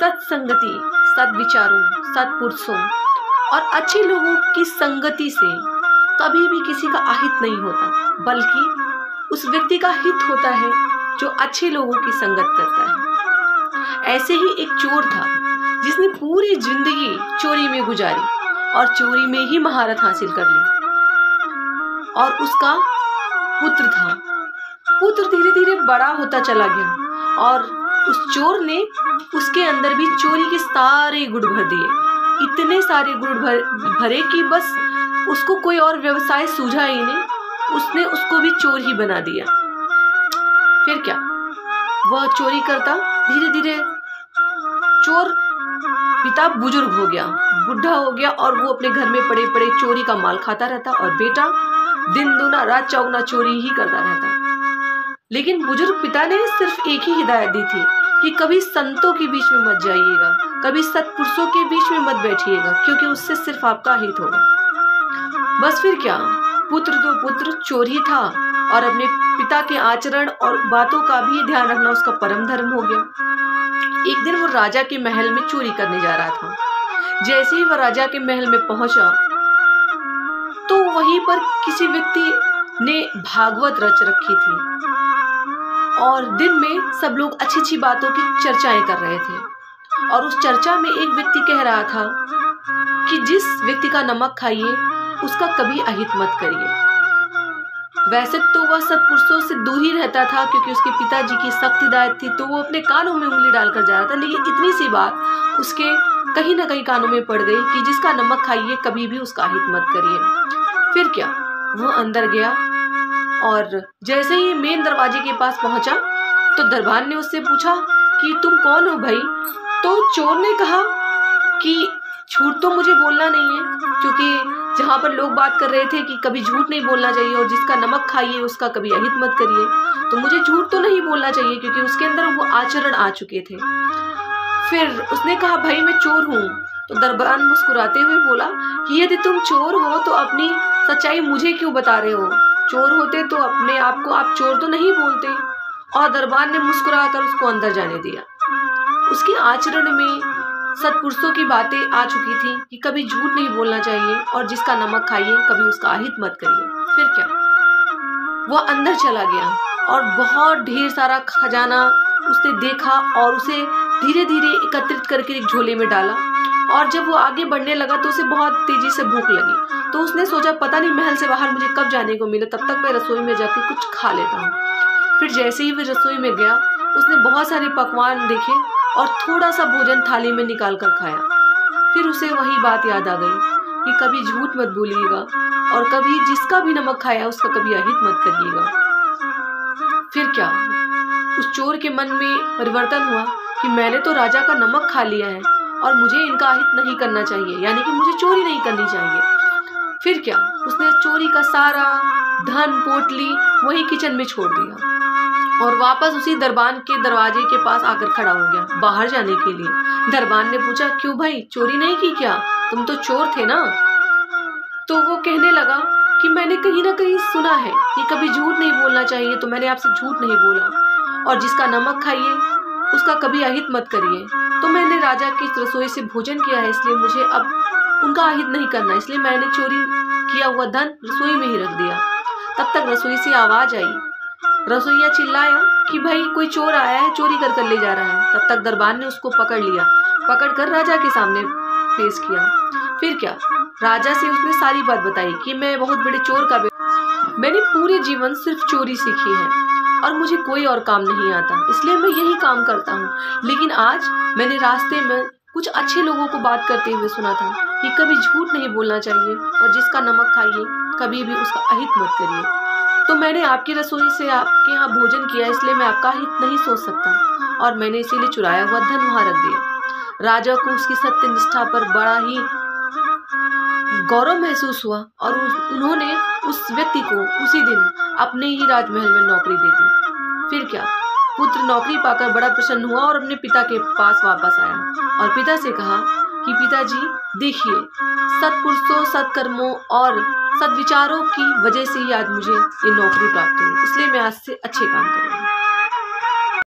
सत्संगति, सद्विचारों, सत्पुरुषों और अच्छे लोगों की संगति से कभी भी किसी का अहित नहीं होता, बल्कि उस व्यक्ति का हित होता है जो अच्छे लोगों की संगत करता है। ऐसे ही एक चोर था जिसने पूरी जिंदगी चोरी में गुजारी और चोरी में ही महारत हासिल कर ली। और उसका पुत्र था। पुत्र धीरे धीरे बड़ा होता चला गया और उस चोर ने उसके अंदर भी चोरी के सारे गुण भर दिए। इतने सारे गुण भरे कि बस उसको कोई और व्यवसाय सूझा ही नहीं, उसने उसको भी चोर ही बना दिया। फिर क्या, वह चोरी करता, धीरे धीरे चोर पिता बुजुर्ग हो गया, बुढ़ा हो गया और वो अपने घर में पड़े पड़े चोरी का माल खाता रहता और बेटा दिन दूना रात चौगुना चोरी ही करता रहता। लेकिन बुजुर्ग पिता ने सिर्फ एक ही हिदायत दी थी कि कभी संतों के बीच में मत जाइएगा, कभी सत्पुरुषों के बीच में मत बैठिएगा, क्योंकि उससे सिर्फ आपका हित होगा। बस फिर क्या, पुत्र तो पुत्र चोर ही था और अपने पिता के आचरण और बातों का भी ध्यान रखना उसका परम धर्म हो गया। एक दिन वो राजा के महल में चोरी करने जा रहा था। जैसे ही वह राजा के महल में पहुंचा तो वहीं पर किसी व्यक्ति ने भागवत रच रखी थी और दिन में सब लोग अच्छी अच्छी बातों की चर्चाएं कर रहे थे। और उस चर्चा में एक व्यक्ति कह रहा था कि जिस व्यक्ति का नमक खाइए उसका कभी अहित मत करिए। वैसे तो वह सत्पुरुषों से दूर ही रहता था क्योंकि उसके पिताजी की सख्त हिदायत थी, तो वो अपने कानों में उंगली डालकर जा रहा था। लेकिन इतनी सी बात उसके कहीं ना कहीं कानों में पड़ गई कि जिसका नमक खाइए कभी भी उसका अहित मत करिए। फिर क्या, वो अंदर गया और जैसे ही मेन दरवाजे के पास पहुंचा तो दरबार ने उससे पूछा कि तुम कौन हो भाई। तो चोर ने कहा कि झूठ तो मुझे बोलना नहीं है, क्योंकि जहाँ पर लोग बात कर रहे थे कि कभी झूठ नहीं बोलना चाहिए और जिसका नमक खाइए उसका कभी अहित मत करिए, तो मुझे झूठ तो नहीं बोलना चाहिए क्योंकि उसके अंदर वो आचरण आ चुके थे। फिर उसने कहा भाई मैं चोर हूँ। तो दरबान मुस्कुराते हुए बोला कि यदि तुम चोर हो तो अपनी सच्चाई मुझे क्यों बता रहे हो, चोर होते तो अपने आप को आप चोर तो नहीं बोलते। और दरबान ने मुस्कुराकर उसको अंदर जाने दिया। उसके आचरण में सत्पुरुषों की बातें आ चुकी थी कि कभी झूठ नहीं बोलना चाहिए और जिसका नमक खाइए कभी उसका अहित मत करिए। फिर क्या, वो अंदर चला गया और बहुत ढेर सारा खजाना उसने देखा और उसे धीरे धीरे एकत्रित करके एक झोले में डाला। और जब वो आगे बढ़ने लगा तो उसे बहुत तेजी से भूख लगी, तो उसने सोचा पता नहीं महल से बाहर मुझे कब जाने को मिले, तब तक मैं रसोई में जाकर कुछ खा लेता हूँ। फिर जैसे ही वो रसोई में गया उसने बहुत सारे पकवान देखे और थोड़ा सा भोजन थाली में निकाल कर खाया। फिर उसे वही बात याद आ गई कि कभी झूठ मत बोलिएगा और कभी जिसका भी नमक खाया उसका कभी अहित मत करिएगा। फिर क्या, उस चोर के मन में परिवर्तन हुआ कि मैंने तो राजा का नमक खा लिया है और मुझे इनका अहित नहीं करना चाहिए, यानी कि मुझे चोरी नहीं करनी चाहिए। फिर क्या, उसने चोरी का सारा धन पोटली वही किचन में छोड़ दिया और वापस उसी दरबान के दरवाजे के पास आकर खड़ा हो गया बाहर जाने के लिए। दरबान ने पूछा क्यों भाई, चोरी नहीं की क्या, तुम तो चोर थे ना। तो वो कहने लगा कि मैंने कहीं ना कहीं सुना है कि कभी झूठ नहीं बोलना चाहिए, तो मैंने आपसे झूठ नहीं बोला। और जिसका नमक खाइए उसका कभी अहित मत करिए, तो मैंने राजा की रसोई से भोजन किया है, इसलिए मुझे अब उनका अहित नहीं करना, इसलिए मैंने चोरी किया हुआ धन रसोई में ही रख दिया। तब तक रसोई से आवाज आई, रसोईया चिल्लाया कि भाई कोई चोर आया है, चोरी कर ले जा रहा है। तब तक दरबान ने उसको पकड़ लिया, पकड़कर राजा के सामने पेश किया। फिर क्या, राजा से उसने सारी बात बताई कि मैं बहुत बड़े चोर का मैंने पूरे जीवन सिर्फ चोरी सीखी है और मुझे कोई और काम नहीं आता, इसलिए मैं यही काम करता हूँ। लेकिन आज मैंने रास्ते में कुछ अच्छे लोगों को बात करते हुए सुना था कि कभी झूठ नहीं बोलना चाहिए और जिसका नमक खाइए कभी भी उसका अहित मत करिए। तो मैंने आपकी रसोई से आपके यहाँ भोजन किया, इसलिए मैं आपका हित नहीं सोच सकता और मैंने इसीलिए चुराया हुआ धन वहाँ रख दिया। राजा को उसकी सत्य निष्ठा पर बड़ा ही गौरव महसूस हुआ और उन्होंने उस व्यक्ति को उसी दिन अपने ही राजमहल में नौकरी दे दी। फिर क्या, पुत्र नौकरी पाकर बड़ा प्रसन्न हुआ और अपने पिता के पास वापस आया और पिता से कहा कि पिताजी देखिए, सत्पुरुषों, सत्कर्मों और सद्विचारों की वजह से ही आज मुझे ये नौकरी प्राप्त हुई, इसलिए मैं आज से अच्छे काम करूँगा।